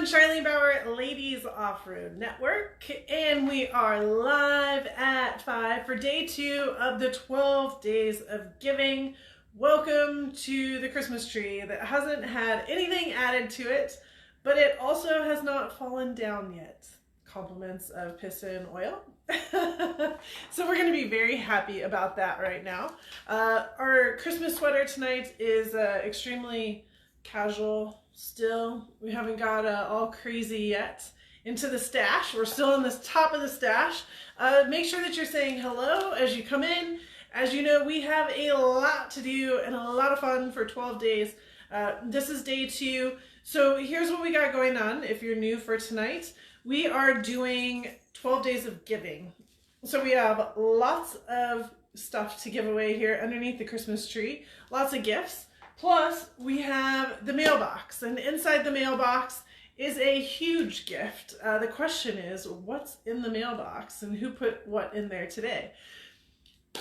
Charlene Bauer, Ladies Off-Road Network, and we are live at 5 for day 2 of the 12 days of giving. Welcome to the Christmas tree that hasn't had anything added to it, but it also has not fallen down yet. Compliments of piston oil. So we're going to be very happy about that right now. Our Christmas sweater tonight is extremely casual still. We haven't got all crazy yet into the stash. We're still in the top of the stash. Make sure that you're saying hello as you come in. As you know, we have a lot to do and a lot of fun for 12 days. This is day 2. So here's what we got going on. If you're new for tonight, we are doing 12 days of giving. So we have lots of stuff to give away here underneath the Christmas tree. Lots of gifts. Plus, we have the mailbox. And inside the mailbox is a huge gift. The question is, what's in the mailbox and who put what in there today?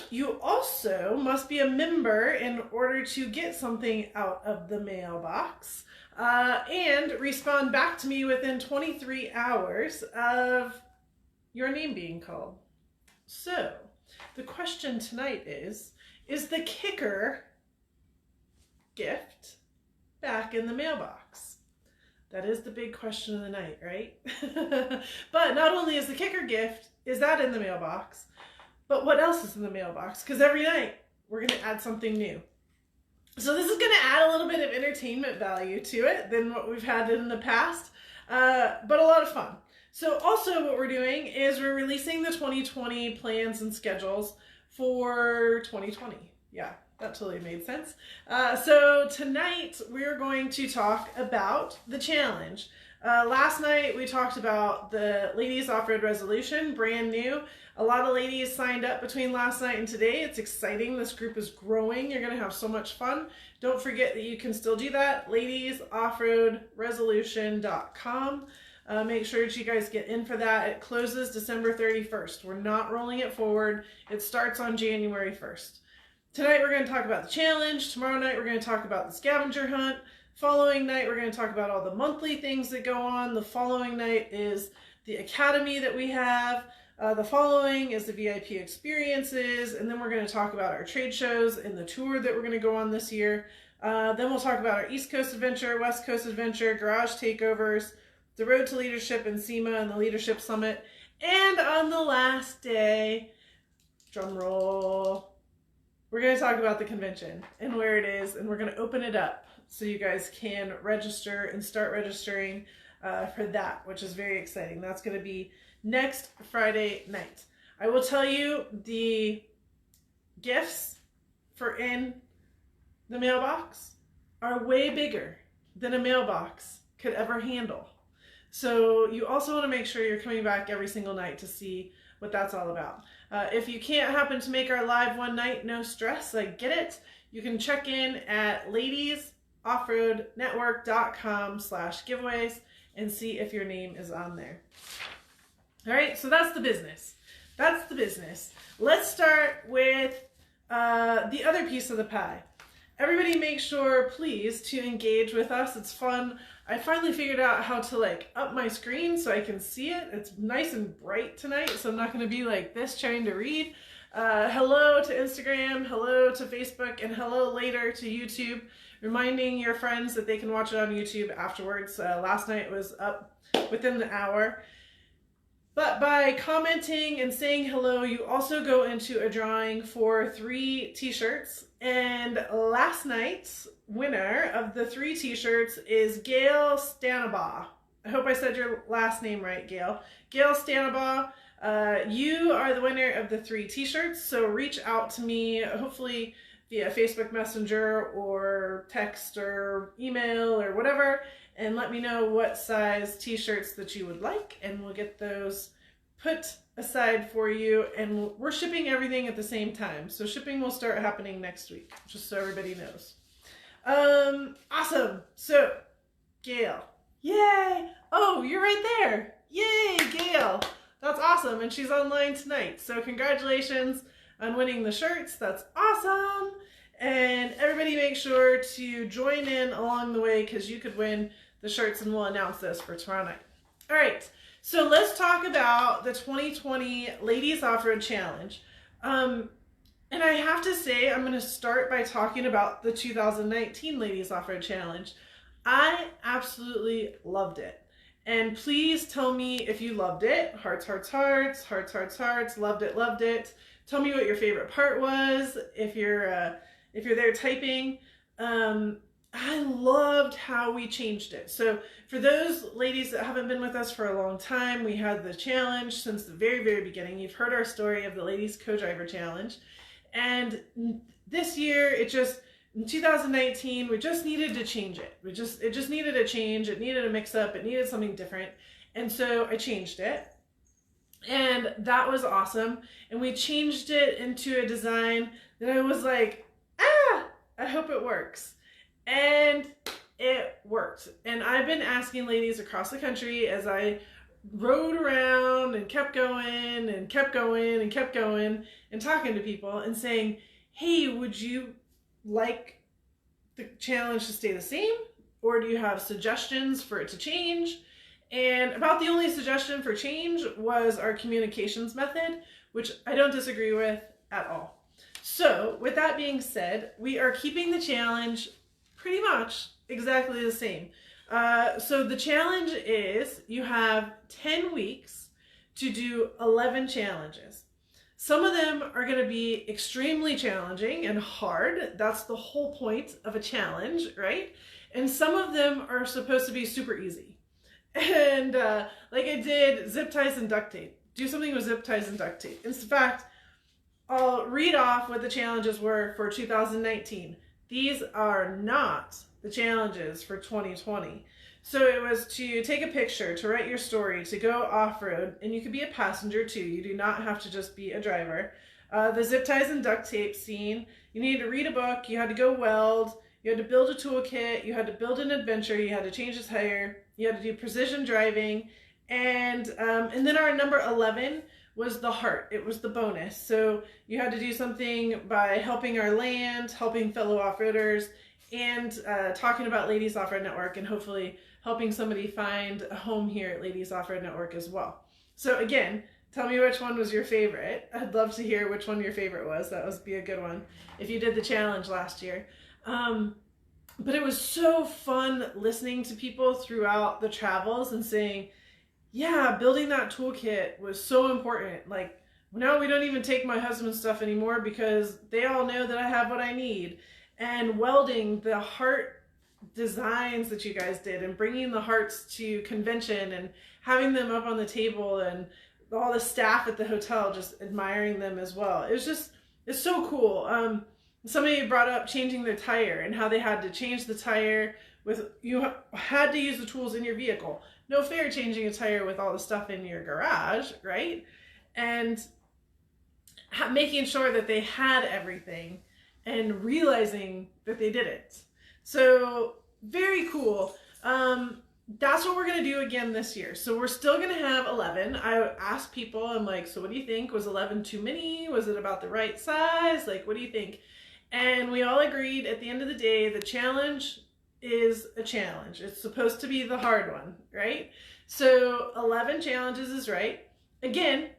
You also must be a member in order to get something out of the mailbox. And respond back to me within 23 hours of your name being called. So, the question tonight is the kicker gift back in the mailbox? That is the big question of the night, right? But not only is the kicker gift, is that in the mailbox, but what else is in the mailbox? Because every night we're going to add something new. So this is going to add a little bit of entertainment value to it than what we've had in the past, but a lot of fun. So also what we're doing is we're releasing the 2020 plans and schedules for 2020. Yeah, that totally made sense. So tonight we're going to talk about the challenge. Last night we talked about the Ladies Off-Road Resolution, brand new. A lot of ladies signed up between last night and today. It's exciting. This group is growing. You're going to have so much fun. Don't forget that you can still do that. LadiesOffroadResolution.com. Make sure that you guys get in for that. It closes December 31st. We're not rolling it forward. It starts on January 1st. Tonight we're going to talk about the challenge. Tomorrow night we're going to talk about the scavenger hunt. Following night we're going to talk about all the monthly things that go on. The following night is the academy that we have. The following is the VIP experiences, and then we're going to talk about our trade shows and the tour that we're going to go on this year. Then we'll talk about our East Coast Adventure, West Coast Adventure, Garage Takeovers, the Road to Leadership in SEMA and the Leadership Summit. And on the last day, drum roll, we're going to talk about the convention and where it is, and we're going to open it up so you guys can register and start registering for that, which is very exciting. That's going to be next Friday night. I will tell you the gifts for in the mailbox are way bigger than a mailbox could ever handle. So you also want to make sure you're coming back every single night to see what that's all about. If you can't happen to make our live one night, no stress, I get it. You can check in at ladiesoffroadnetwork.com/giveaways and see if your name is on there. All right, so that's the business. That's the business. Let's start with the other piece of the pie. Everybody make sure, please, to engage with us. It's fun. I finally figured out how to up my screen so I can see it. It's nice and bright tonight, so I'm not going to be like this trying to read. Hello to Instagram, hello to Facebook, and hello later to YouTube. Reminding your friends that they can watch it on YouTube afterwards. Last night it was up within the hour. But by commenting and saying hello, you also go into a drawing for 3 t-shirts. And last night's winner of the 3 t-shirts is Gail Stanabaugh. I hope I said your last name right, Gail. Gail Stanabaugh, you are the winner of the 3 t-shirts. So reach out to me, hopefully via Facebook Messenger or text or email or whatever, and let me know what size t-shirts that you would like, and we'll get those put aside for you. And we're shipping everything at the same time, so shipping will start happening next week, just so everybody knows. Awesome. So Gail, yay. Oh, you're right there. Yay, Gail. That's awesome. And she's online tonight, so congratulations on winning the shirts. That's awesome. And everybody make sure to join in along the way because you could win the shirts, and we'll announce this for tomorrow night. All right, so let's talk about the 2020 Ladies Off-Road Challenge. And I have to say, I'm going to start by talking about the 2019 Ladies Off-Road Challenge. I absolutely loved it. And please tell me if you loved it. Hearts, hearts, hearts, hearts, hearts, hearts. Loved it, loved it. Tell me what your favorite part was if you're there typing. I loved how we changed it. So for those ladies that haven't been with us for a long time, we had the challenge since the very, very beginning. You've heard our story of the Ladies Co-Driver Challenge. And this year, in 2019, we just needed to change it. It just needed a change. It needed a mix up. It needed something different. And so I changed it. And that was awesome. And we changed it into a design that I was like, I hope it works. And it worked. And I've been asking ladies across the country as I rode around and kept going and kept going and kept going and talking to people and saying, hey, would you like the challenge to stay the same? Or do you have suggestions for it to change? And about the only suggestion for change was our communications method, which I don't disagree with at all. So with that being said, we are keeping the challenge pretty much exactly the same. So the challenge is you have 10 weeks to do 11 challenges. Some of them are going to be extremely challenging and hard. That's the whole point of a challenge, right? And some of them are supposed to be super easy. And like I did zip ties and duct tape. Do something with zip ties and duct tape. In fact, I'll read off what the challenges were for 2019. These are not the challenges for 2020. So it was to take a picture, to write your story, to go off-road, and you could be a passenger too. You do not have to just be a driver. The zip ties and duct tape scene, you needed to read a book, you had to go weld, you had to build a toolkit, you had to build an adventure, you had to change a tire, you had to do precision driving, and then our number 11 was the heart. It was the bonus. So you had to do something by helping our land, helping fellow off-roaders, and talking about Ladies Off-Road Network, and hopefully helping somebody find a home here at Ladies Off-Road Network as well. So again, tell me which one was your favorite. I'd love to hear which one your favorite was. That would be a good one if you did the challenge last year. But it was so fun listening to people throughout the travels and saying, yeah, building that toolkit was so important. Like, now we don't even take my husband's stuff anymore because they all know that I have what I need. And welding the heart designs that you guys did and bringing the hearts to convention and having them up on the table and all the staff at the hotel just admiring them as well. It's so cool. Somebody brought up changing their tire and how they had to change the tire you had to use the tools in your vehicle. No fair changing a tire with all the stuff in your garage, right? And making sure that they had everything and realizing that they did it. So very cool. That's what we're going to do again this year. So we're still going to have 11. I asked people, I'm like, so what do you think? Was 11 too many? Was it about the right size? Like, what do you think? And we all agreed at the end of the day, the challenge is a challenge. It's supposed to be the hard one, right? So 11 challenges is right. Again,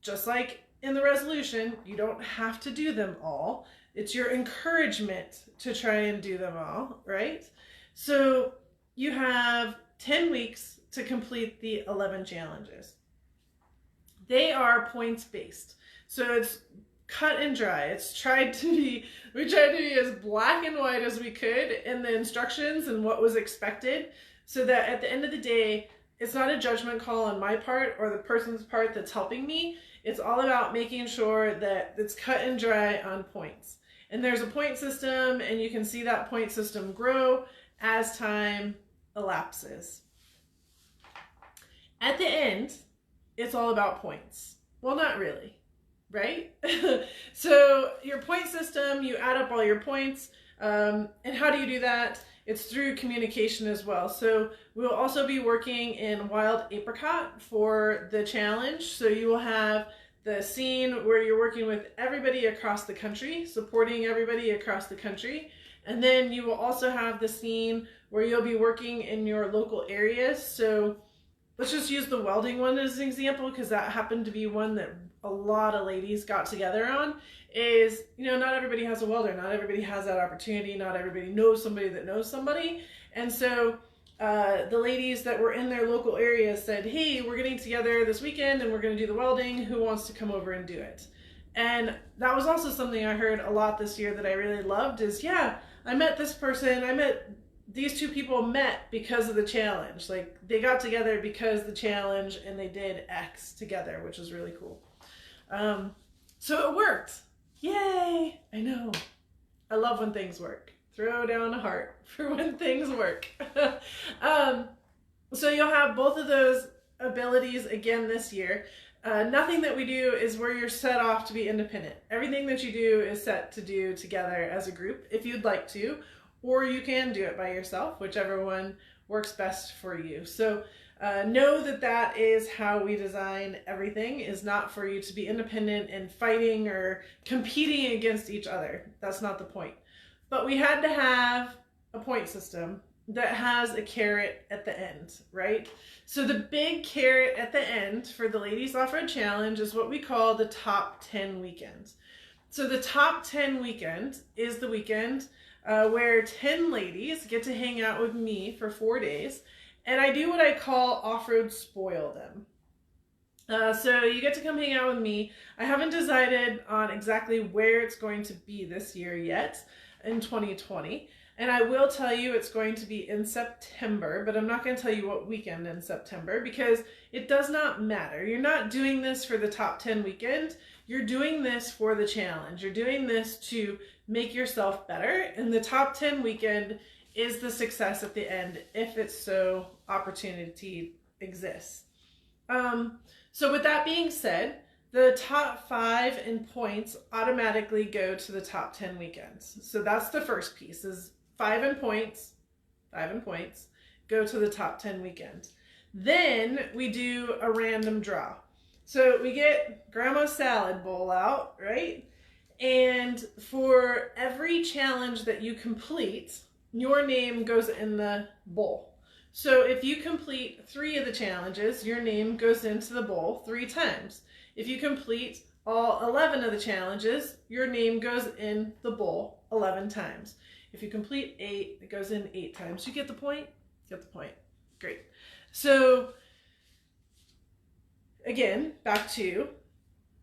just like in the resolution, you don't have to do them all. It's your encouragement to try and do them all, right? So you have 10 weeks to complete the 11 challenges. They are points based. So it's cut and dry. We tried to be as black and white as we could in the instructions and what was expected, so that at the end of the day, it's not a judgment call on my part or the person's part that's helping me. It's all about making sure that it's cut and dry on points. And there's a point system, and you can see that point system grow as time elapses. At the end, it's all about points. Well, not really. Right? So your point system, you add up all your points. And how do you do that? It's through communication as well. So we'll also be working in wild apricot for the challenge. So you will have the scene where you're working with everybody across the country, supporting everybody across the country. And then you will also have the scene where you'll be working in your local areas. So let's just use the welding one as an example, because that happened to be one that a lot of ladies got together on. Is, you know, not everybody has a welder, not everybody has that opportunity, not everybody knows somebody that knows somebody. And so the ladies that were in their local area said, hey, we're getting together this weekend and we're going to do the welding. Who wants to come over and do it? And that was also something I heard a lot this year that I really loved is, yeah, I met this person, these two people met because of the challenge. Like, they got together because the challenge and they did X together, which was really cool. So it worked. Yay! I know. I love when things work. Throw down a heart for when things work. So you'll have both of those abilities again this year. Nothing that we do is where you're set off to be independent. Everything that you do is set to do together as a group if you'd like to, or you can do it by yourself, whichever one works best for you. So know that that is how we design everything, is not for you to be independent and fighting or competing against each other. That's not the point. But we had to have a point system that has a carrot at the end, right? So the big carrot at the end for the Ladies Off-Road Challenge is what we call the top 10 weekends. So the top 10 weekend is the weekend where 10 ladies get to hang out with me for 4 days, and I do what I call off-road spoil them. So you get to come hang out with me. I haven't decided on exactly where it's going to be this year yet in 2020. And I will tell you it's going to be in September, but I'm not going to tell you what weekend in September because it does not matter. You're not doing this for the top 10 weekend. You're doing this for the challenge. You're doing this to make yourself better. And the top 10 weekend is the success at the end if it's so opportunity exists. So with that being said, the top 5 in points automatically go to the top 10 weekends. So that's the first piece is 5 in points, go to the top 10 weekends. Then we do a random draw. So we get Grandma's salad bowl out, right? And for every challenge that you complete, your name goes in the bowl. So if you complete 3 of the challenges, your name goes into the bowl 3 times. If you complete all 11 of the challenges, your name goes in the bowl 11 times. If you complete 8, it goes in 8 times. You get the point? Get the point. Great. So again, back to,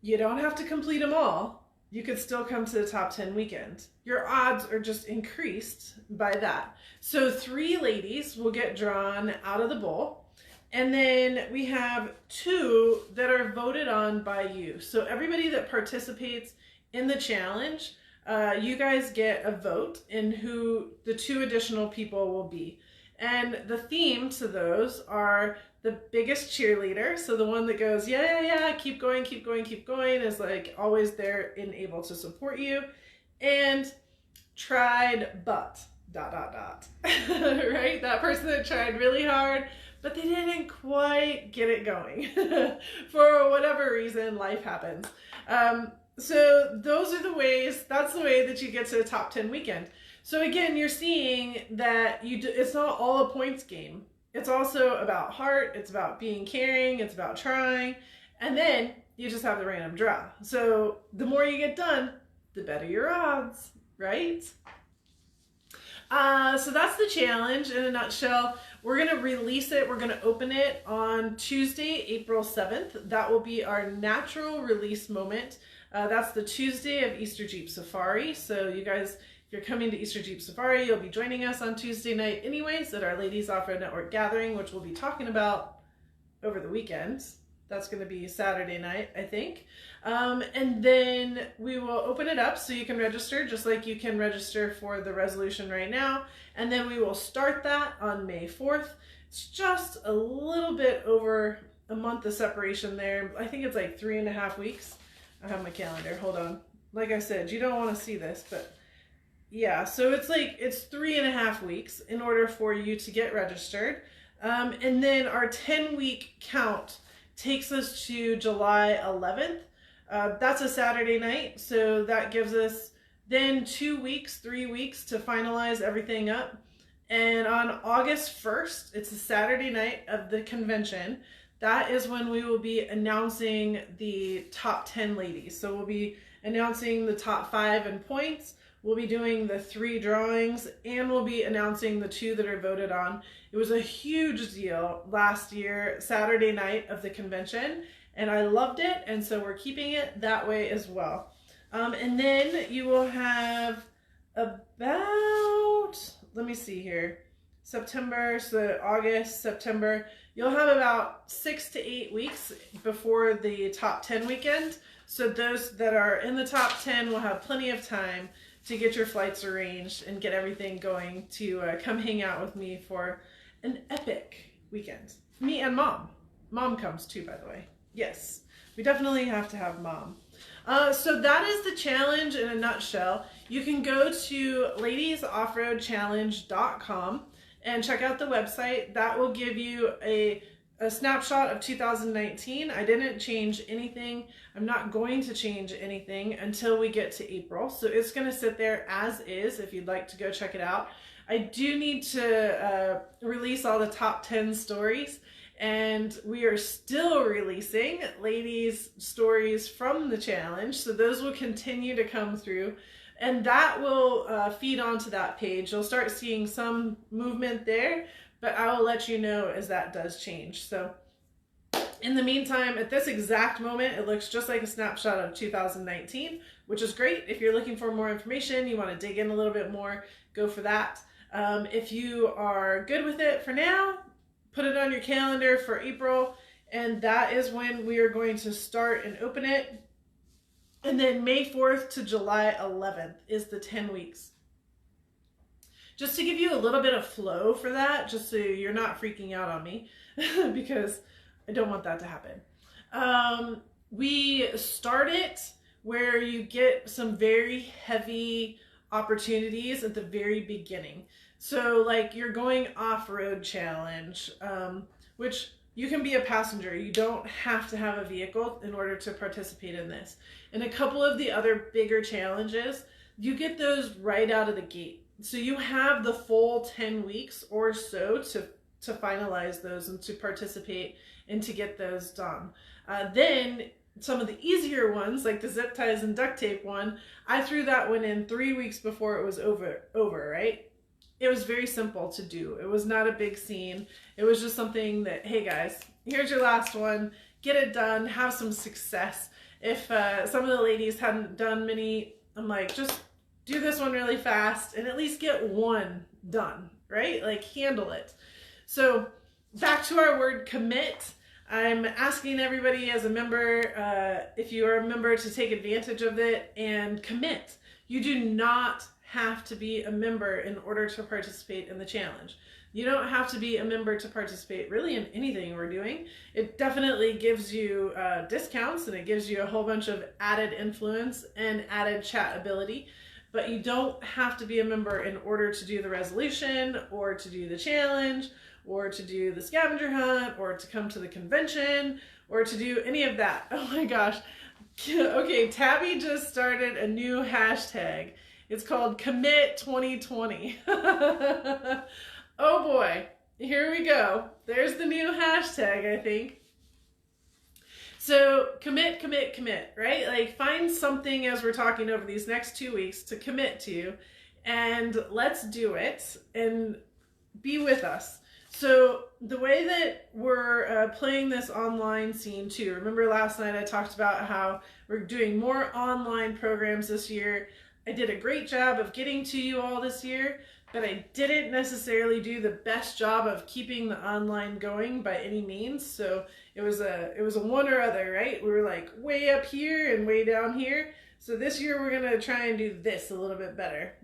you don't have to complete them all. You could still come to the top 10 weekend. Your odds are just increased by that. So 3 ladies will get drawn out of the bowl. And then we have 2 that are voted on by you. So everybody that participates in the challenge, you guys get a vote in who the 2 additional people will be. And the theme to those are the biggest cheerleader. So the one that goes, yeah, keep going, is like always there and able to support you. And tried but, ... right? That person that tried really hard, but they didn't quite get it going. For whatever reason, life happens. So those are the ways, that's the way that you get to the top 10 weekend. So again, you're seeing that it's not all a points game. It's also about heart, it's about being caring, it's about trying, and then you just have the random draw. So the more you get done, the better your odds, right? So that's the challenge in a nutshell. We're going to release it. We're going to open it on Tuesday, April 7th. That will be our natural release moment. That's the Tuesday of Easter Jeep Safari. So you guys, if you're coming to Easter Jeep Safari, you'll be joining us on Tuesday night anyways at our Ladies Off-Road Network gathering, which we'll be talking about over the weekends. That's going to be Saturday night, I think. And then we will open it up so you can register just like you can register for the resolution right now. And then we will start that on May 4th. It's just a little bit over a month of separation there. I think it's like 3.5 weeks. I have my calendar. Hold on. Like I said, you don't want to see this, but yeah. So it's 3.5 weeks in order for you to get registered. And then our 10-week count takes us to July 11th. That's a Saturday night, so that gives us then 2 weeks, 3 weeks to finalize everything up. And on August 1st, it's a Saturday night of the convention. That is when we will be announcing the top 10 ladies. So we'll be announcing the top 5 in points. We'll be doing the 3 drawings, and we'll be announcing the 2 that are voted on. It was a huge deal last year, Saturday night of the convention, and I loved it, and so we're keeping it that way as well. And then you will have about, let me see here, September, so August, September, you'll have about 6 to 8 weeks before the top 10 weekend. So those that are in the top 10 will have plenty of time to get your flights arranged and get everything going to come hang out with me for an epic weekend. Me and Mom. Mom comes too, by the way. Yes, we definitely have to have Mom. So that is the challenge in a nutshell. You can go to ladiesoffroadchallenge.com and check out the website. That will give you a snapshot of 2019. I didn't change anything. I'm not going to change anything until we get to April. So it's going to sit there as is if you'd like to go check it out. I do need to release all the top 10 stories, and we are still releasing ladies' stories from the challenge. So those will continue to come through, and that will feed onto that page. You'll start seeing some movement there, but I will let you know as that does change. So in the meantime, at this exact moment, it looks just like a snapshot of 2019, which is great. If you're looking for more information, you want to dig in a little bit more, go for that. If you are good with it for now, put it on your calendar for April, and that is when we are going to start and open it. And then May 4th to July 11th is the 10 weeks. Just to give you a little bit of flow for that, just so you're not freaking out on me, because I don't want that to happen. We start it where you get some very heavy opportunities at the very beginning. So like you're going off-road challenge, which you can be a passenger. You don't have to have a vehicle in order to participate in this. And a couple of the other bigger challenges, you get those right out of the gate. So you have the full 10 weeks or so to finalize those and to participate and to get those done. Then some of the easier ones, like the zip ties and duct tape one, I threw that one in 3 weeks before it was over, right? It was very simple to do. It was not a big scene. It was just something that, hey guys, here's your last one. Get it done. Have some success. If some of the ladies hadn't done many, I'm like, just do this one really fast and at least get one done, right? Like handle it. So back to our word commit. I'm asking everybody as a member, if you are a member, to take advantage of it and commit. You do not have to be a member in order to participate in the challenge. You don't have to be a member to participate really in anything we're doing. It definitely gives you discounts, and it gives you a whole bunch of added influence and added chat ability, but you don't have to be a member in order to do the resolution or to do the challenge or to do the scavenger hunt or to come to the convention or to do any of that. Oh my gosh. Okay, Tabby just started a new hashtag. It's called Commit 2020. Oh boy, here we go. There's the new hashtag, I think. So commit, right? Like find something as we're talking over these next 2 weeks to commit to, and let's do it and be with us. So the way that we're playing this online scene too, remember last night I talked about how we're doing more online programs this year. I did a great job of getting to you all this year, but I didn't necessarily do the best job of keeping the online going by any means. So it was a one or other, right? We were like way up here and way down here. So this year we're gonna try and do this a little bit better.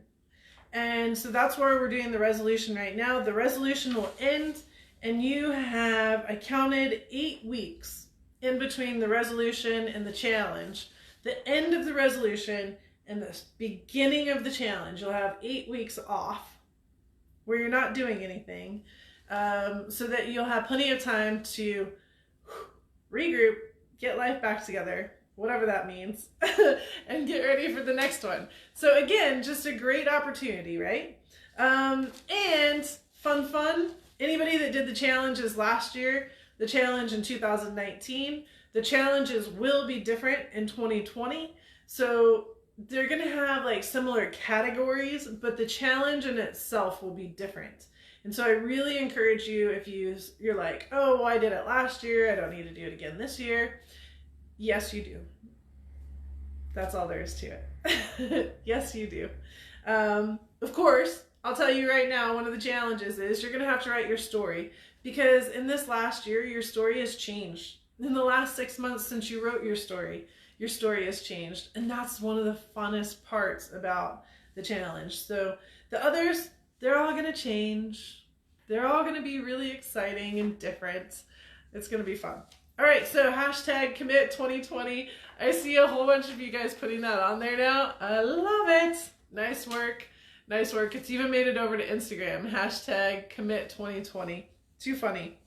And so that's where we're doing the resolution right now. The resolution will end, and you have, I counted 8 weeks in between the resolution and the challenge. The end of the resolution and the beginning of the challenge, you'll have 8 weeks off where you're not doing anything, so that you'll have plenty of time to regroup, get life back together, whatever that means, and get ready for the next one. So again, just a great opportunity, right? And fun. Anybody that did the challenges last year, the challenge in 2019, the challenges will be different in 2020. So they're going to have like similar categories, but the challenge in itself will be different. And so I really encourage you, if you're like, oh, well, I did it last year, I don't need to do it again this year. Yes, you do. That's all there is to it. Yes, you do. Of course, I'll tell you right now, one of the challenges is you're going to have to write your story, because in this last year, your story has changed. In the last 6 months since you wrote your story has changed. And that's one of the funnest parts about the challenge. So the others, they're all going to change. They're all going to be really exciting and different. It's going to be fun. All right, so hashtag commit 2020. I see a whole bunch of you guys putting that on there now. I love it. Nice work. Nice work. It's even made it over to Instagram. Hashtag commit 2020. Too funny.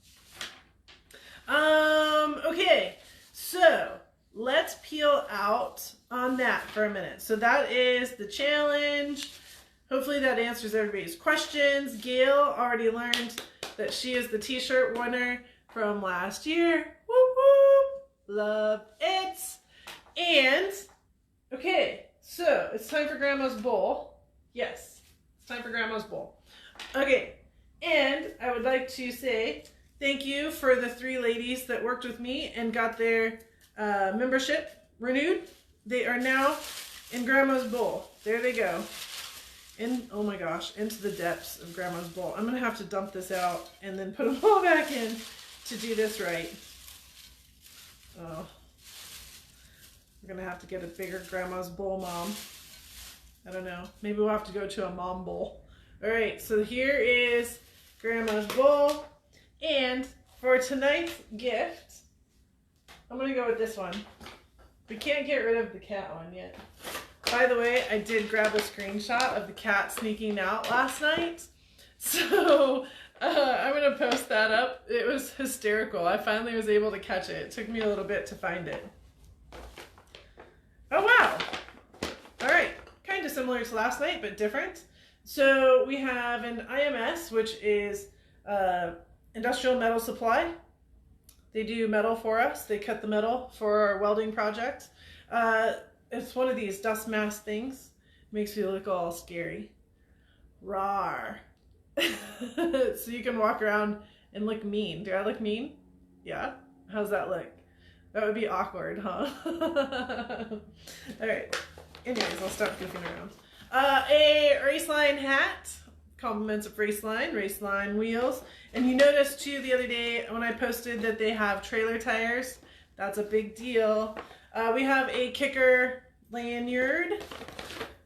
Okay, so let's peel out on that for a minute. So that is the challenge. Hopefully that answers everybody's questions. Gail already learned that she is the t-shirt winner from last year. Whoop whoop. Love it. And, okay, so it's time for Grandma's bowl. Yes, it's time for Grandma's bowl. Okay, and I would like to say thank you for the 3 ladies that worked with me and got their membership renewed. They are now in Grandma's bowl. There they go. Oh my gosh, into the depths of Grandma's bowl. I'm gonna have to dump this out and then put them all back in to do this right. Oh, we're gonna have to get a bigger Grandma's bowl, Mom. I don't know. Maybe we'll have to go to a mom bowl. All right, so here is Grandma's bowl. And for tonight's gift, I'm gonna go with this one. We can't get rid of the cat one yet. By the way, I did grab a screenshot of the cat sneaking out last night. So I'm gonna post that up. It was hysterical. I finally was able to catch it. It took me a little bit to find it. Oh wow. All right, kind of similar to last night, but different. So we have an IMS, which is Industrial Metal Supply. They do metal for us. They cut the metal for our welding project. It's one of these dust mask things. Makes me look all scary. Rawr. So you can walk around and look mean. Do I look mean? Yeah? How's that look? That would be awkward, huh? Alright. Anyways, I'll stop goofing around. A Raceline hat. Compliments of Raceline wheels. And you noticed too the other day when I posted that they have trailer tires. That's a big deal. We have a kicker lanyard.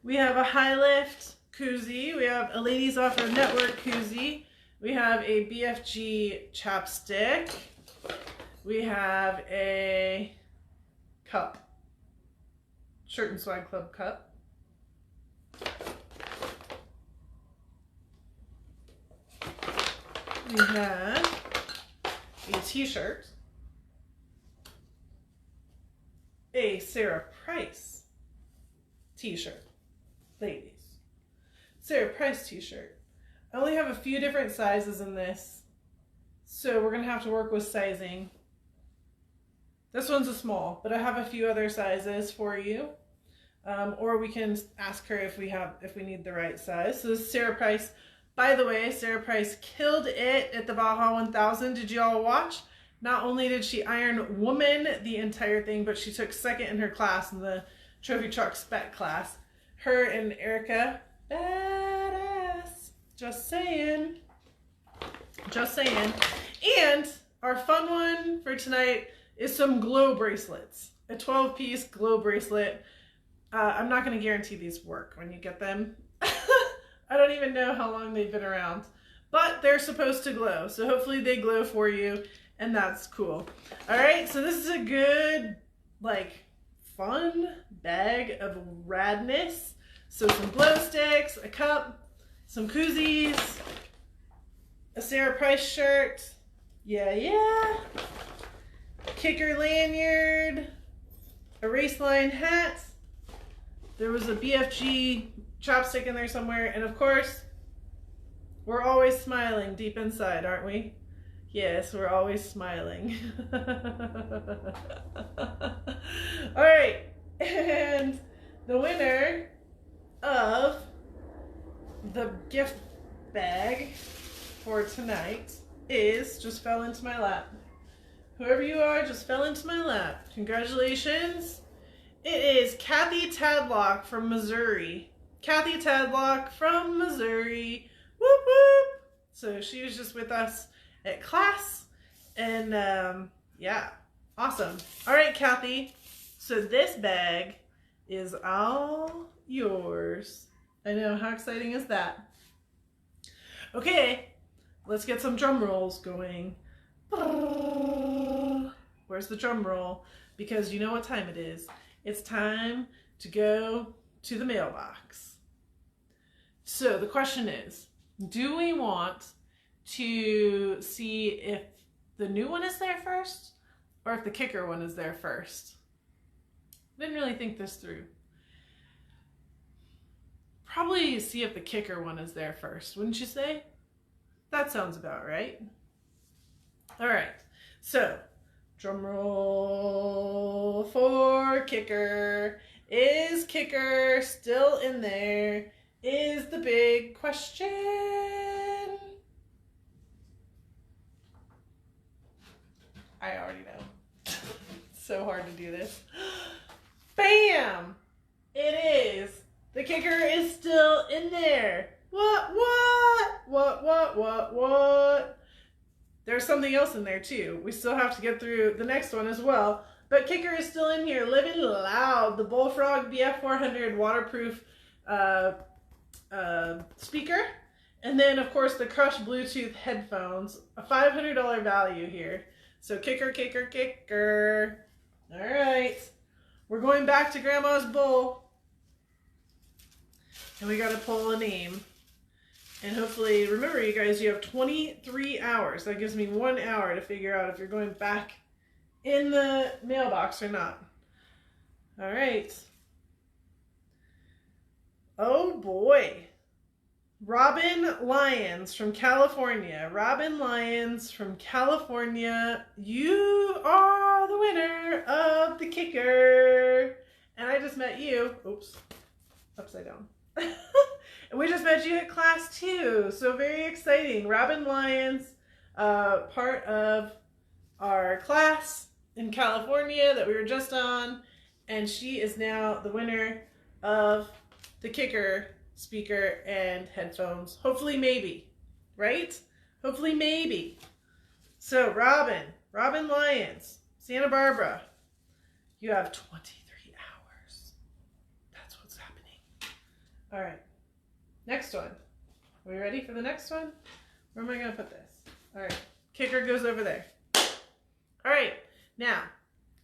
We have a high lift koozie. We have a Ladies Offroad Network koozie. We have a BFG chapstick. We have a cup. Shirt and Swag Club cup. We have a t-shirt. A Sarah Price t-shirt. Ladies. Sarah Price t-shirt. I only have a few different sizes in this, so we're going to have to work with sizing. This one's a small, but I have a few other sizes for you. Or we can ask her if we need the right size. So this is Sarah Price. By the way, Sarah Price killed it at the Baja 1000. Did you all watch? Not only did she Iron Woman the entire thing, but she took second in her class in the Trophy Truck Spec class. Her and Erica, badass. Just saying. Just saying. And our fun one for tonight is some glow bracelets. A 12-piece glow bracelet. I'm not going to guarantee these work when you get them. I don't even know how long they've been around, but they're supposed to glow. So hopefully they glow for you, and that's cool. All right, so this is a good, like, fun bag of radness. So some glow sticks, a cup, some koozies, a Sarah Price shirt. Yeah. Kicker lanyard. a Raceline hat. There was a BFG chopstick in there somewhere. And of course, we're always smiling deep inside, aren't we? Yes, we're always smiling. All right, and the winner of the gift bag for tonight just fell into my lap. Whoever you are just fell into my lap. Congratulations. It is Kathy Tadlock from Missouri. Kathy Tadlock from Missouri. Whoop whoop. So she was just with us at class, and yeah, awesome. All right, Kathy, so this bag is all yours. I know, how exciting is that? Okay, let's get some drum rolls going. Where's the drum roll? Because you know what time it is. It's time to go to the mailbox. So the question is, do we want to see if the new one is there first or if the kicker one is there first? Didn't really think this through. Probably see if the kicker one is there first, wouldn't you say? That sounds about right. All right, so drum roll for kicker. Is kicker still in there? Is the big question. I already know. So hard to do this. Bam! It is. The kicker is still in there. What? There's something else in there too. We still have to get through the next one as well. But kicker is still in here, living loud. The Bullfrog BF400 waterproof speaker. And then, of course, the Crush Bluetooth headphones. A $500 value here. So kicker, kicker, kicker. All right. We're going back to Grandma's bowl. And we got to pull a name. And hopefully, remember you guys, you have 23 hours. That gives me 1 hour to figure out if you're going back in the mailbox or not. All right. Oh boy. Robin Lyons from California. Robin Lyons from California. You are the winner of the kicker. And I just met you. Oops. Upside down. And we just met you at class too. So very exciting. Robin Lyons, part of our class in California that we were just on. And she is now the winner of the kicker speaker and headphones. Hopefully, maybe, right? Hopefully, maybe. So Robin Lyons, Santa Barbara, you have 23 hours. That's what's happening. All right, next one. Are we ready for the next one? Where am I going to put this? All right, kicker goes over there. All right, now,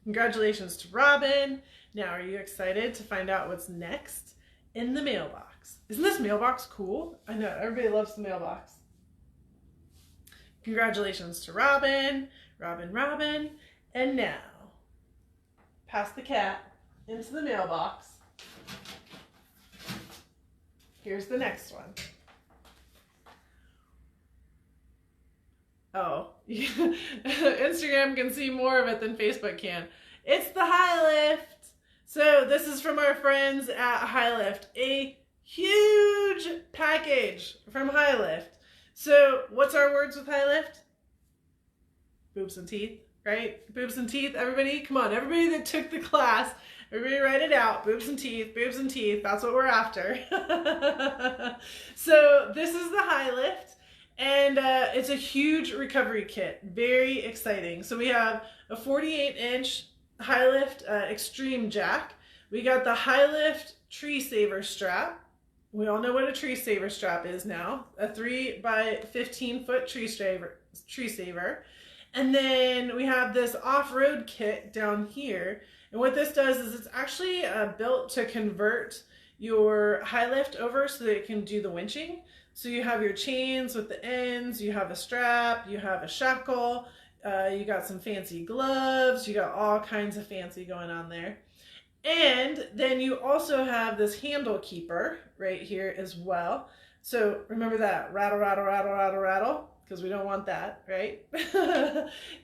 congratulations to Robin. Now, are you excited to find out what's next in the mailbox? Isn't this mailbox cool? I know, everybody loves the mailbox. Congratulations to Robin. And now, pass the cat into the mailbox. Here's the next one. Oh, Instagram can see more of it than Facebook can. It's the High Lift. So this is from our friends at High Lift. A huge package from High Lift. So what's our words with High Lift? Boobs and teeth, right? Boobs and teeth, everybody, come on. Everybody that took the class, everybody write it out. Boobs and teeth, that's what we're after. So this is the High Lift. And it's a huge recovery kit. Very exciting. So we have a 48-inch High Lift Xtreme Jack. We got the High Lift Tree Saver strap. We all know what a tree saver strap is now. A 3x15-foot tree saver. And then we have this Offroad Kit down here. And what this does is it's actually built to convert your High Lift over so that it can do the winching. So you have your chains with the ends, you have a strap, you have a shackle, you got some fancy gloves, you got all kinds of fancy going on there. And then you also have this handle keeper right here as well. So remember that, rattle, rattle, rattle, rattle, rattle, because we don't want that, right?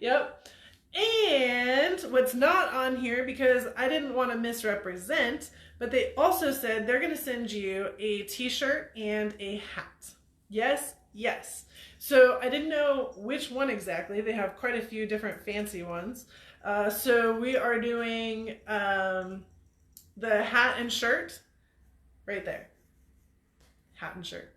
Yep. And what's not on here, because I didn't want to misrepresent, but they also said they're going to send you a t-shirt and a hat. Yes, yes. So I didn't know which one exactly. They have quite a few different fancy ones. So we are doing the hat and shirt right there. Hat and shirt.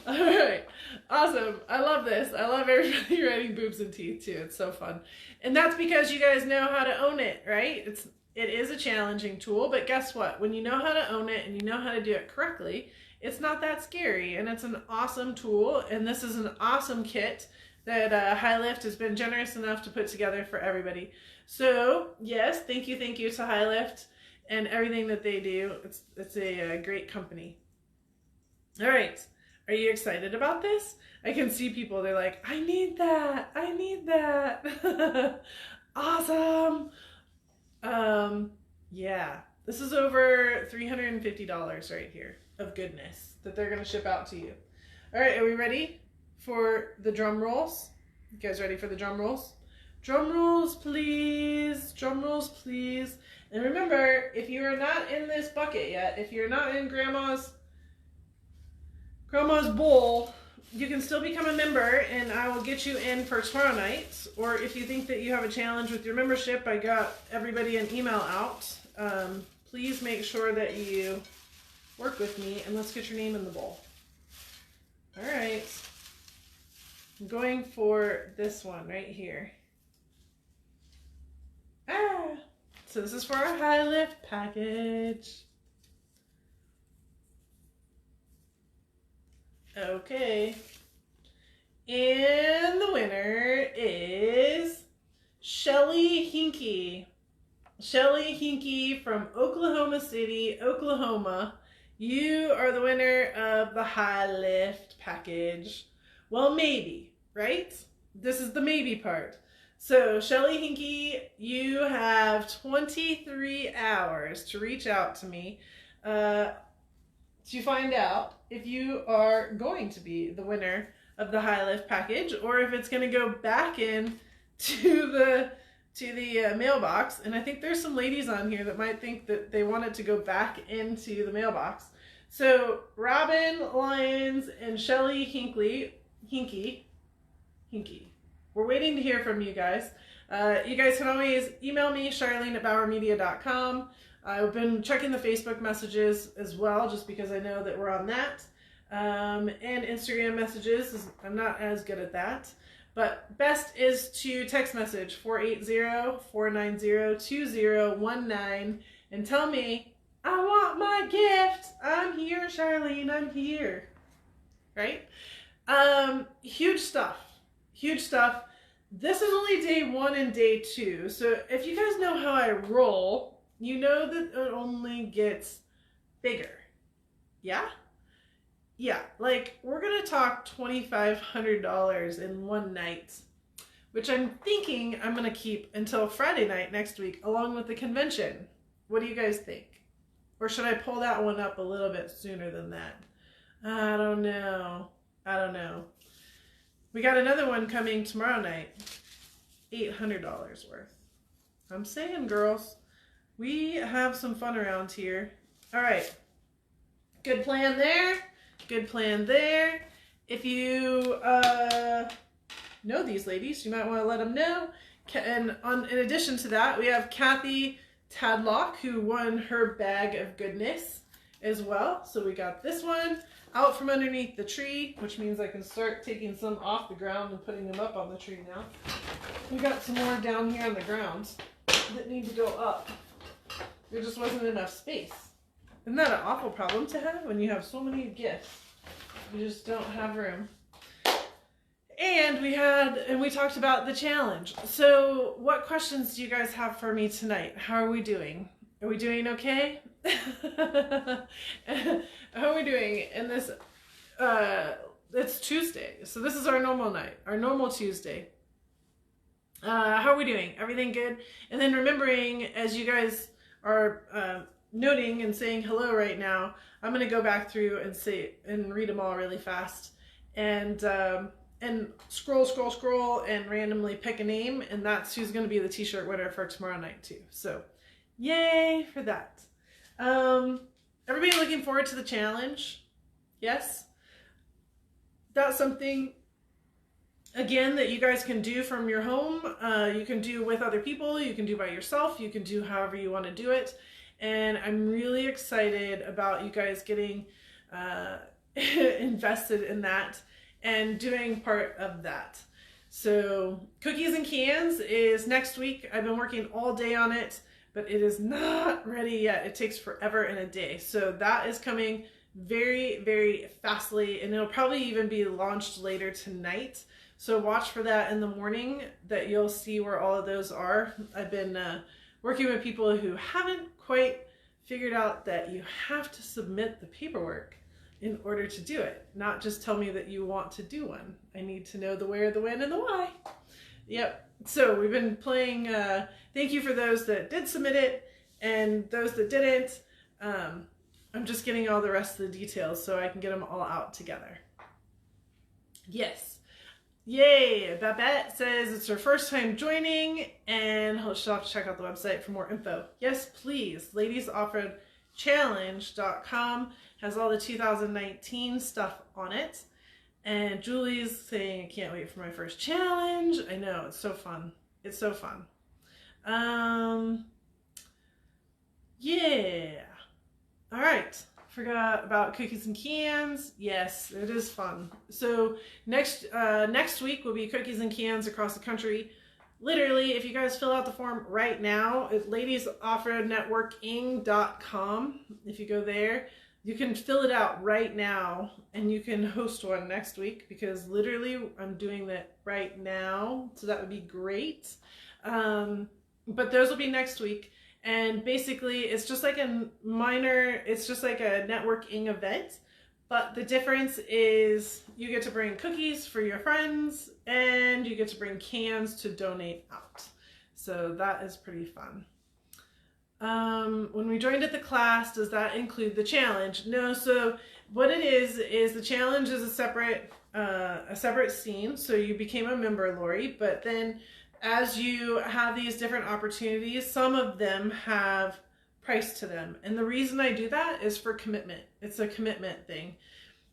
All right. Awesome. I love this. I love everybody writing boobs and teeth too. It's so fun. And that's because you guys know how to own it, right? It is a challenging tool, but guess what? When you know how to own it and you know how to do it correctly, it's not that scary, and it's an awesome tool. And this is an awesome kit that High Lift has been generous enough to put together for everybody. So yes, thank you to High Lift and everything that they do. It's a great company. All right, are you excited about this? I can see people, they're like, I need that, I need that. Awesome. Yeah, this is over $350 right here of goodness that they're gonna ship out to you. All right, are we ready for the drum rolls? You guys ready for the drum rolls? Drum rolls, please. Drum rolls, please. And remember, if you are not in this bucket yet, if you're not in Grandma's bowl, you can still become a member, and I will get you in for tomorrow night. Or if you think that you have a challenge with your membership, I got everybody an email out. Please make sure that you work with me, and let's get your name in the bowl. All right. I'm going for this one right here. So this is for our High Lift package. Okay. And the winner is Shelly Hinkie. Shelly Hinkie from Oklahoma City, Oklahoma. You are the winner of the High Lift package. Well, maybe, right? This is the maybe part. So, Shelly Hinkie, you have 23 hours to reach out to me to find out if you are going to be the winner of the High Lift package, or if it's going to go back in to the mailbox. And I think there's some ladies on here that might think that they want it to go back into the mailbox. So, Robin Lyons and Shelly Hinkie. We're waiting to hear from you guys. You guys can always email me, Charlene@BauerMedia.com. I've been checking the Facebook messages as well, just because I know that we're on that. And Instagram messages, I'm not as good at that. But best is to text message 480-490-2019 and tell me, I want my gift. I'm here, Charlene, I'm here. Right? Huge stuff. Huge stuff. This is only day 1 and day 2. So if you guys know how I roll, you know that it only gets bigger. Yeah? Yeah, like we're going to talk $2,500 in one night, which I'm thinking I'm going to keep until Friday night next week, along with the convention. What do you guys think? Or should I pull that one up a little bit sooner than that? I don't know. We got another one coming tomorrow night. $800 worth. I'm saying, girls, we have some fun around here. All right. Good plan there. Good plan there. If you know these ladies, you might want to let them know. And in addition to that, we have Kathy Tadlock, who won her bag of goodness as well. So we got this one out from underneath the tree, which means I can start taking some off the ground and putting them up on the tree now. We got some more down here on the ground that need to go up. There just wasn't enough space. Isn't that an awful problem to have when you have so many gifts? You just don't have room. And we talked about the challenge. So what questions do you guys have for me tonight? How are we doing? Are we doing okay? How are we doing in this? It's Tuesday. So this is our normal night, our normal Tuesday. How are we doing? Everything good? And then remembering, as you guys are noting and saying hello right now, I'm going to go back through and say and read them all really fast, and scroll and randomly pick a name, and that's who's going to be the t-shirt winner for tomorrow night too. So yay for that. Everybody looking forward to the challenge? Yes? That's something, again, that you guys can do from your home. You can do with other people, you can do by yourself, you can do however you want to do it. And I'm really excited about you guys getting invested in that and doing part of that. So cookies and cans is next week. I've been working all day on it, but it is not ready yet. It takes forever and a day. So that is coming very, very fastly, and it'll probably even be launched later tonight. So watch for that in the morning, that you'll see where all of those are. I've been working with people who haven't quite figured out that you have to submit the paperwork in order to do it. Not just tell me that you want to do one. I need to know the where, the when, and the why. Yep. So we've been playing, thank you for those that did submit it, and those that didn't. I'm just getting all the rest of the details so I can get them all out together. Yes. Yay! Babette says it's her first time joining, and she'll have to check out the website for more info. Yes, please. LadiesOffroadChallenge.com has all the 2019 stuff on it. And Julie's saying, I can't wait for my first challenge. I know, it's so fun. It's so fun. Yeah. All right. Forgot about cookies and cans. Yes, it is fun. So next week will be cookies and cans across the country. Literally, if you guys fill out the form right now, it's ladiesoffroadnetworking.com. If you go there, you can fill it out right now, and you can host one next week, because literally I'm doing that right now. So that would be great. But those will be next week. And basically, it's just like a networking event, but the difference is you get to bring cookies for your friends, and you get to bring cans to donate out. So that is pretty fun. When we joined at the class, does that include the challenge? No. So what it is the challenge is a separate scene. So you became a member, Lori, but then as you have these different opportunities, some of them have price to them. And the reason I do that is for commitment. It's a commitment thing.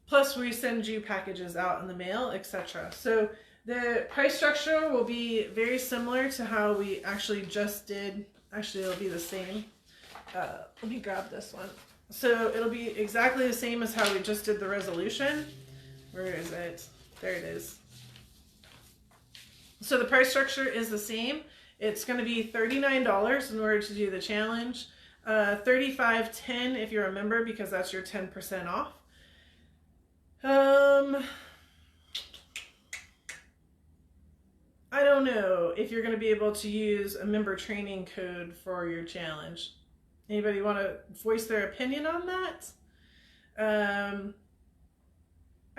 Plus, we send you packages out in the mail, etc. So the price structure will be very similar to how we actually just did. Actually, it'll be the same. Let me grab this one. So it'll be exactly the same as how we just did the resolution. Where is it? There it is. So the price structure is the same. It's going to be $39 in order to do the challenge. $35.10 if you're a member, because that's your 10% off. I don't know if you're going to be able to use a member training code for your challenge. Anybody want to voice their opinion on that? I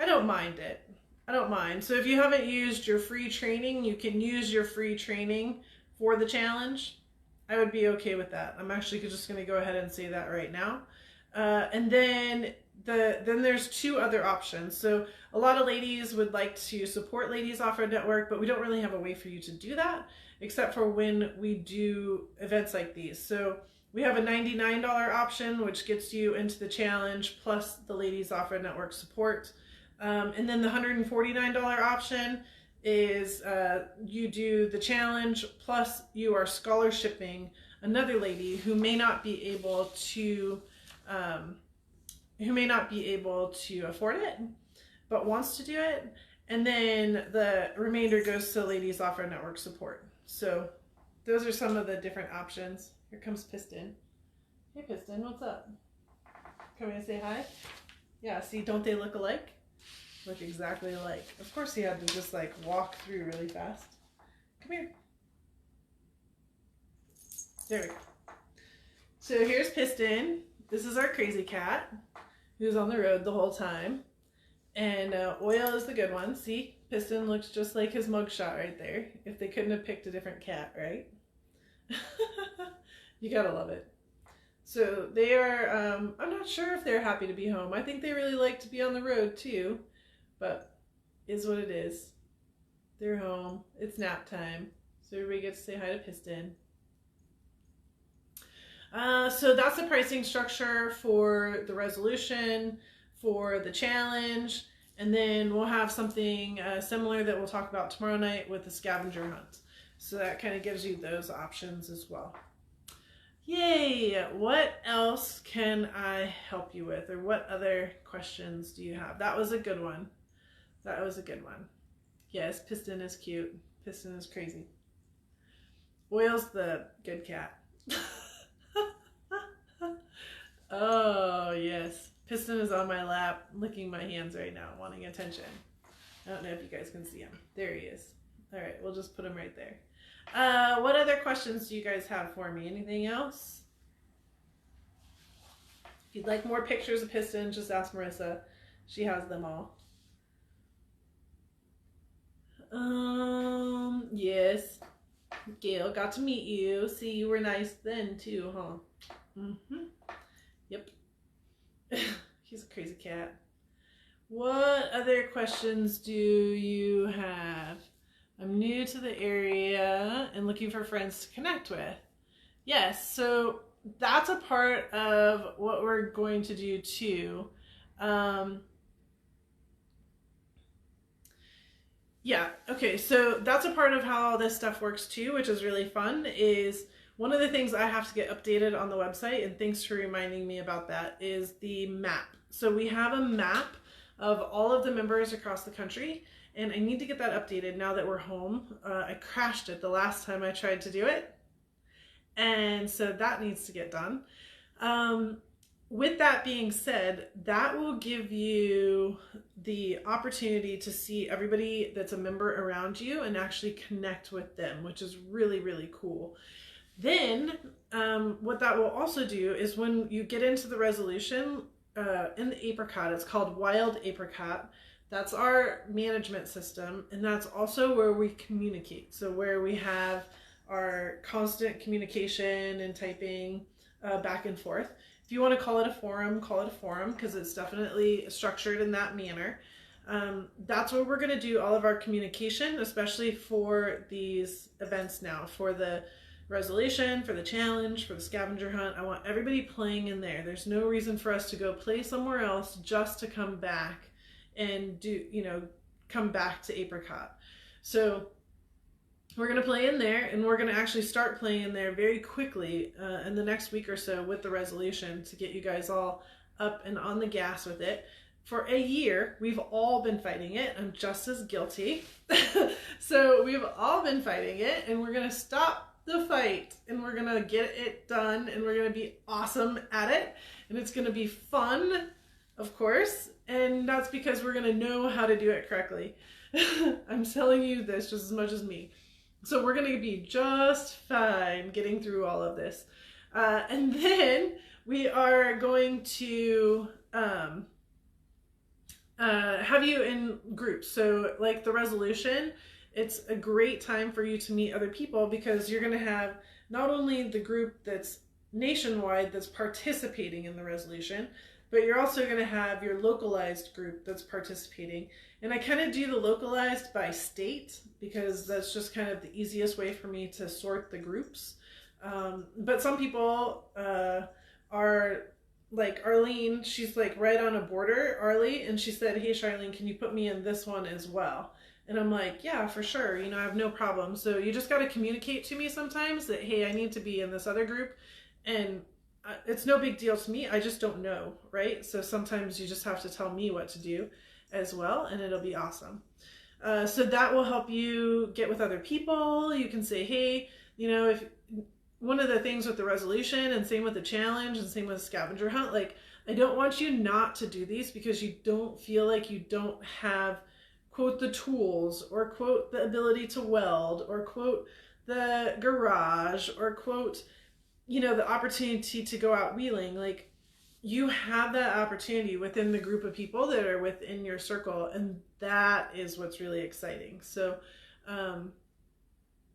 don't mind it. I don't mind. So if you haven't used your free training, you can use your free training for the challenge. I would be okay with that. I'm actually just going to go ahead and say that right now. And then there's two other options. So a lot of ladies would like to support Ladies Off-Road Network, but we don't really have a way for you to do that, except for when we do events like these. So we have a $99 option, which gets you into the challenge, plus the Ladies Off-Road Network support. And then the $149 option is you do the challenge, plus you are scholarshiping another lady who may not be able to afford it, but wants to do it. And then the remainder goes to Ladies Off-Road Network support. So those are some of the different options. Here comes Piston. Hey Piston, what's up? Come in and say hi? Yeah, see, don't they look alike? Look exactly alike. Of course he had to just like walk through really fast. Come here. There we go. So here's Piston. This is our crazy cat who's on the road the whole time. And Oil is the good one. See, Piston looks just like his mugshot right there. If they couldn't have picked a different cat, right? You gotta love it. So they are, I'm not sure if they're happy to be home. I think they really like to be on the road too, but is what it is. They're home. It's nap time. So everybody gets to say hi to Piston. So that's the pricing structure for the resolution, for the challenge, and then we'll have something similar that we'll talk about tomorrow night with the scavenger hunt. So that kind of gives you those options as well. Yay! What else can I help you with, or what other questions do you have? That was a good one. That was a good one. Yes, Piston is cute. Piston is crazy. Oil's the good cat. Oh, yes. Piston is on my lap, licking my hands right now, wanting attention. I don't know if you guys can see him. There he is. All right, we'll just put him right there. What other questions do you guys have for me? Anything else? If you'd like more pictures of Piston, just ask Marissa. She has them all. Yes. Gail, got to meet you. See, you were nice then too, huh? Mm-hmm. Yep. He's a crazy cat. What other questions do you have? I'm new to the area and looking for friends to connect with. Yes, so that's a part of what we're going to do too. Yeah, okay, so that's a part of how this stuff works too, which is really fun, is one of the things I have to get updated on the website, and thanks for reminding me about that, is the map. So we have a map of all of the members across the country, and I need to get that updated now that we're home. I crashed it the last time I tried to do it, and so that needs to get done. With that being said, that will give you the opportunity to see everybody that's a member around you and actually connect with them, which is really, really cool. Then what that will also do is when you get into the resolution in the apricot, it's called Wild Apricot. That's our management system, and that's also where we communicate. So where we have our constant communication and typing back and forth. If you want to call it a forum, call it a forum, because it's definitely structured in that manner. That's where we're going to do all of our communication, especially for these events now, for the resolution, for the challenge, for the scavenger hunt. I want everybody playing in there. There's no reason for us to go play somewhere else just to come back and do, come back to Apricot. So we're going to play in there, and we're going to actually start playing in there very quickly in the next week or so with the resolution to get you guys all up and on the gas with it. For a year, we've all been fighting it. I'm just as guilty. So we've all been fighting it, and we're going to stop the fight, and we're going to get it done, and we're going to be awesome at it, and it's going to be fun, of course, and that's because we're going to know how to do it correctly. I'm telling you this just as much as me. So we're going to be just fine getting through all of this. And then we are going to have you in groups. So like the resolution, it's a great time for you to meet other people, because you're going to have not only the group that's nationwide that's participating in the resolution, but you're also going to have your localized group that's participating. And I kind of do the localized by state, because that's just kind of the easiest way for me to sort the groups. But some people are like Arlene, she's like right on a border, Arlie, and she said, hey Charlene, can you put me in this one as well? And I'm like, yeah, for sure, I have no problem. So you just got to communicate to me sometimes that, hey, I need to be in this other group, and it's no big deal to me, I just don't know, right? So sometimes you just have to tell me what to do as well, and it'll be awesome. So that will help you get with other people. You can say, hey, if one of the things with the resolution, and same with the challenge, and same with the scavenger hunt, like, I don't want you not to do these because you don't feel like you don't have, quote, the tools, or quote, the ability to weld, or quote, the garage, or quote, the opportunity to go out wheeling. Like, you have that opportunity within the group of people that are within your circle, and that is what's really exciting. So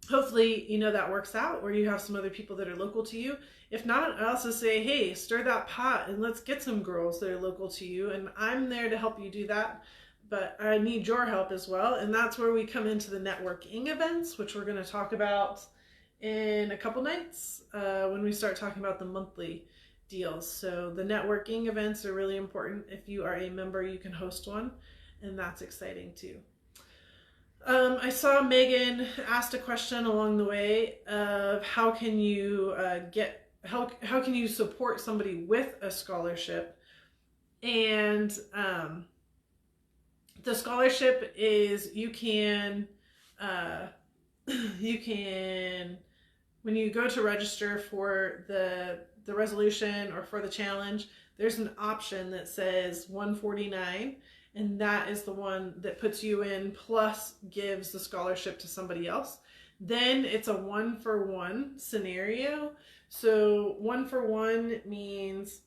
hopefully, that works out, or you have some other people that are local to you. If not, I also say, hey, stir that pot and let's get some girls that are local to you, and I'm there to help you do that. But I need your help as well, and that's where we come into the networking events, which we're going to talk about in a couple nights when we start talking about the monthly deals. So the networking events are really important. If you are a member, you can host one, and that's exciting too. I saw Megan asked a question along the way of how can you how can you support somebody with a scholarship, and the scholarship is you can when you go to register for the resolution or for the challenge, there's an option that says $149, and that is the one that puts you in plus gives the scholarship to somebody else. Then it's a 1-for-1 scenario. So 1-for-1 means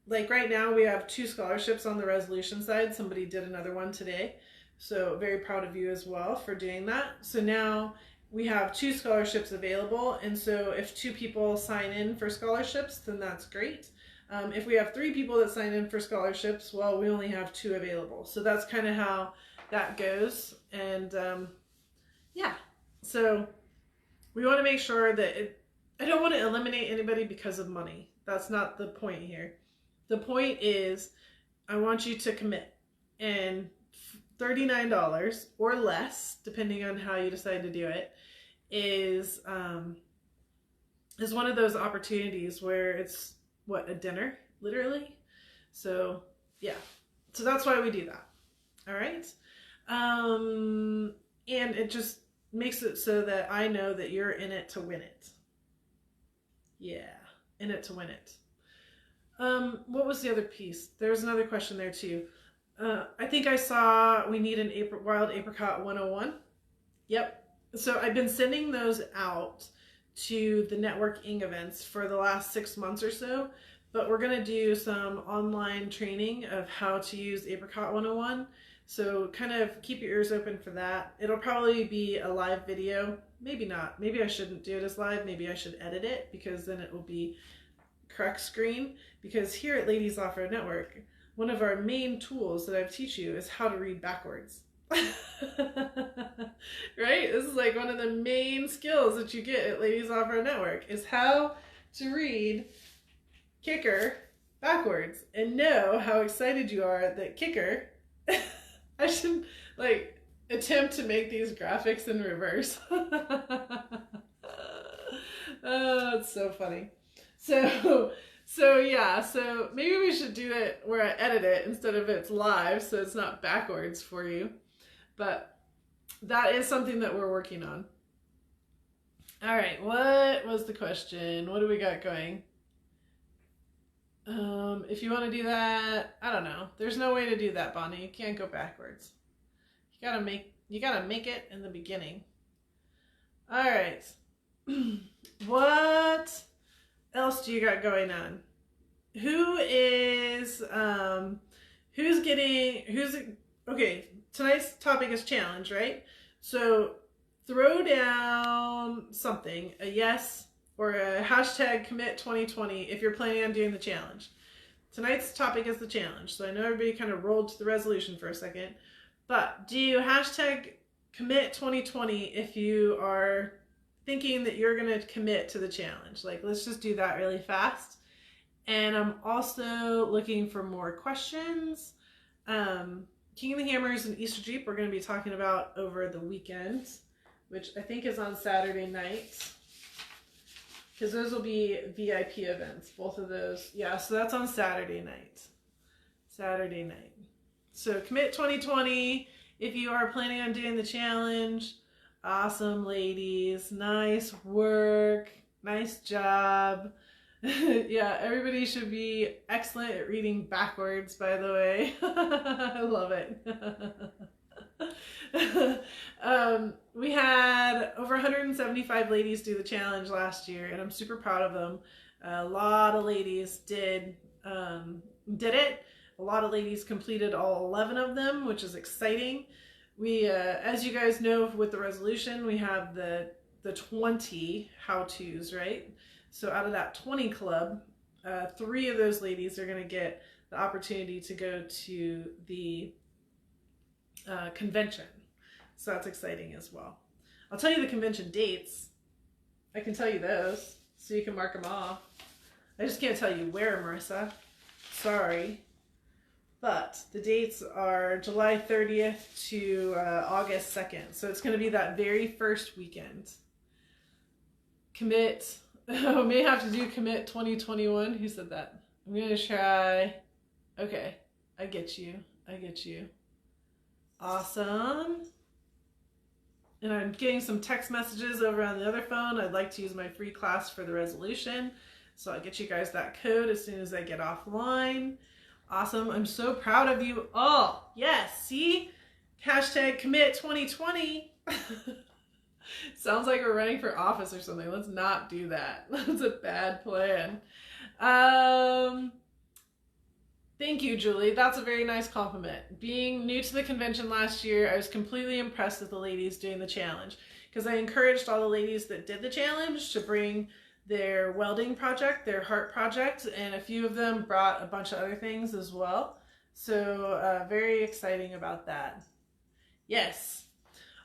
like right now we have 2 scholarships on the resolution side. Somebody did another one today, so very proud of you as well for doing that. So now we have 2 scholarships available, and so if 2 people sign in for scholarships, then that's great. If we have 3 people that sign in for scholarships, well, we only have 2 available. So that's kind of how that goes. And yeah, so we want to make sure that I don't want to eliminate anybody because of money. That's not the point here. The point is I want you to commit, and $39 or less, depending on how you decide to do it, is one of those opportunities where it's a dinner, literally. So yeah, so that's why we do that. All right. And it just makes it so that I know that you're in it to win it. Yeah, in it to win it. What was the other piece? There's another question there too. I think I saw we need an wild apricot 101. Yep. So I've been sending those out to the networking events for the last 6 months or so, but we're going to do some online training of how to use Apricot 101. So kind of keep your ears open for that. It'll probably be a live video. Maybe not. Maybe I shouldn't do it as live. Maybe I should edit it, because then it will be correct screen. Because here at Ladies Offroad Network, one of our main tools that I teach you is how to read backwards. Right? This is like one of the main skills that you get at Ladies Offroad Network, is how to read Kicker backwards and know how excited you are that Kicker I should attempt to make these graphics in reverse. Oh, it's so funny. So yeah, so maybe we should do it where I edit it instead of it's live, so it's not backwards for you. But that is something that we're working on. All right, what was the question? What do we got going? If you want to do that, I don't know. There's no way to do that, Bonnie. You can't go backwards. You gotta make it in the beginning. All right. What else do you got going on? Okay, tonight's topic is challenge, right? So throw down something, a yes or a hashtag commit 2020 if you're planning on doing the challenge. Tonight's topic is the challenge, so I know everybody kind of rolled to the resolution for a second, but do hashtag commit 2020 if you are thinking that you're going to commit to the challenge. Let's just do that really fast. And I'm also looking for more questions. King of the Hammers and Easter Jeep we're going to be talking about over the weekend, which I think is on Saturday night, because those will be VIP events, both of those. Yeah, so that's on Saturday night. So commit 2020 if you are planning on doing the challenge. Awesome, ladies. Nice work. Nice job. Yeah, everybody should be excellent at reading backwards, by the way. I love it. We had over 175 ladies do the challenge last year, and I'm super proud of them. A lot of ladies did did it. A lot of ladies completed all 11 of them, which is exciting. We, as you guys know, with the resolution, we have the 20 how-tos, right? So out of that 20 club, 3 of those ladies are going to get the opportunity to go to the convention. So that's exciting as well. I'll tell you the convention dates. I can tell you those so you can mark them off. I just can't tell you where, Marissa. Sorry. But the dates are July 30th to August 2nd. So it's going to be that very first weekend. Commit. Oh, may have to do commit 2021. Who said that? I'm going to try. Okay. I get you. I get you. Awesome. And I'm getting some text messages over on the other phone. I'd like to use my free class for the resolution. So I'll get you guys that code as soon as I get offline. Awesome. I'm so proud of you all. Yes. See? Hashtag commit 2020. Sounds like we're running for office or something. Let's not do that. That's a bad plan. Thank you, Julie. That's a very nice compliment. Being new to the convention last year, I was completely impressed with the ladies doing the challenge because I encouraged all the ladies that did the challenge to bring their welding project, their heart project, and a few of them brought a bunch of other things as well. So very exciting about that. Yes.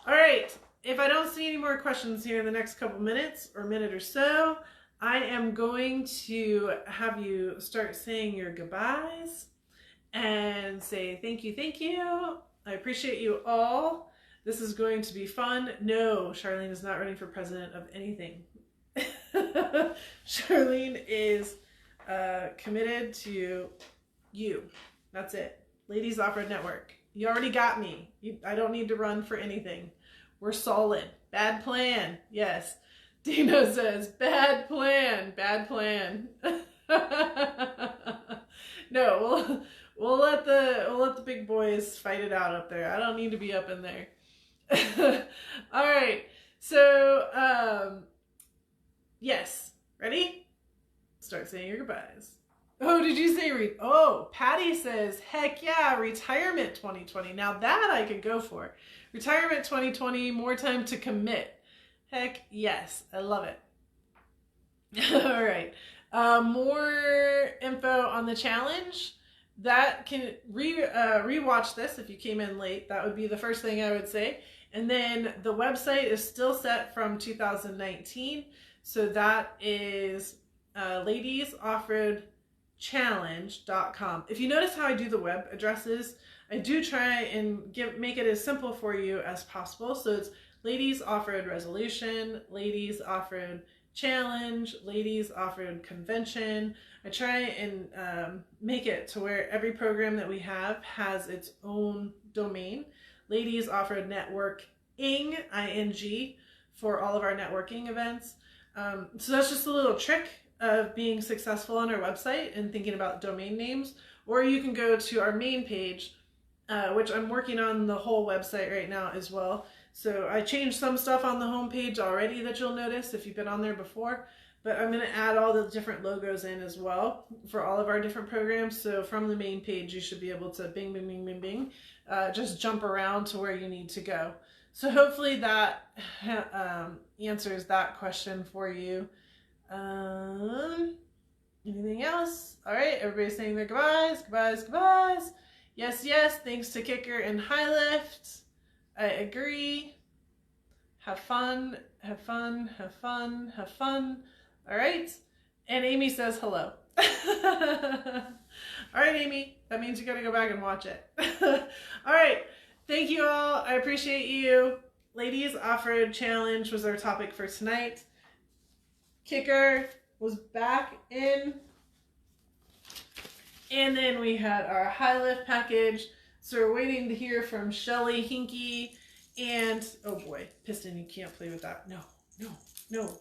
All right. If I don't see any more questions here in the next couple minutes or minute or so, I am going to have you start saying your goodbyes and say thank you, thank you. I appreciate you all. This is going to be fun. No, Charlene is not running for president of anything. Charlene is committed to you. That's it. Ladies Offroad Network. You already got me. I don't need to run for anything. We're solid. Bad plan. Yes. Dino says, bad plan, bad plan. No, we'll let the big boys fight it out up there. I don't need to be up in there. All right. So, yes. Ready? Start saying your goodbyes. Oh, did you say oh, Patty says, heck yeah, retirement 2020. Now that I could go for. Retirement 2020, more time to commit. Heck yes, I love it. All right, more info on the challenge. That can rewatch this if you came in late. That would be the first thing I would say. And then the website is still set from 2019. So that is ladiesoffroadchallenge.com. If you notice how I do the web addresses, I do try and make it as simple for you as possible. So it's Ladies Offroad Resolution, Ladies Offroad Challenge, Ladies Offroad Convention. I try and make it to where every program that we have has its own domain. Ladies Offroad Network ing for all of our networking events. So that's just a little trick of being successful on our website and thinking about domain names. Or you can go to our main page, which I'm working on the whole website right now as well. So I changed some stuff on the homepage already that you'll notice if you've been on there before, but I'm going to add all the different logos in as well for all of our different programs. So from the main page, you should be able to bing, bing, bing, bing, bing, just jump around to where you need to go. So hopefully that answers that question for you. Anything else? All right, everybody's saying their goodbyes, goodbyes, goodbyes. Yes, yes, thanks to Kicker and High Lift. I agree. Have fun, have fun, have fun, have fun. All right. And Amy says hello. All right, Amy. That means you got to go back and watch it. All right. Thank you all. I appreciate you. Ladies Offroad Challenge was our topic for tonight. Kicker was back in. And then we had our high lift package. So we're waiting to hear from Shelly, Hinky, and, oh boy, Piston, you can't play with that. No, no, no,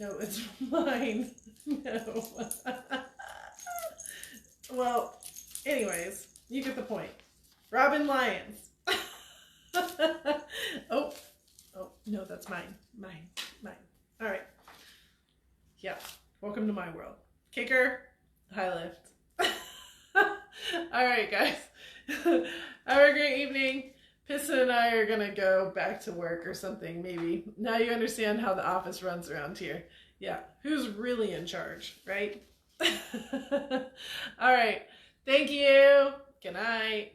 no, it's mine. No. Well, anyways, you get the point. Robin Lyons. Oh, no, that's mine. Mine. All right. Yeah, welcome to my world. Kicker, high lift. All right, guys. Have a great evening. Pissa and I are going to go back to work or something, maybe. Now you understand how the office runs around here. Yeah, who's really in charge, right? All right. Thank you. Good night.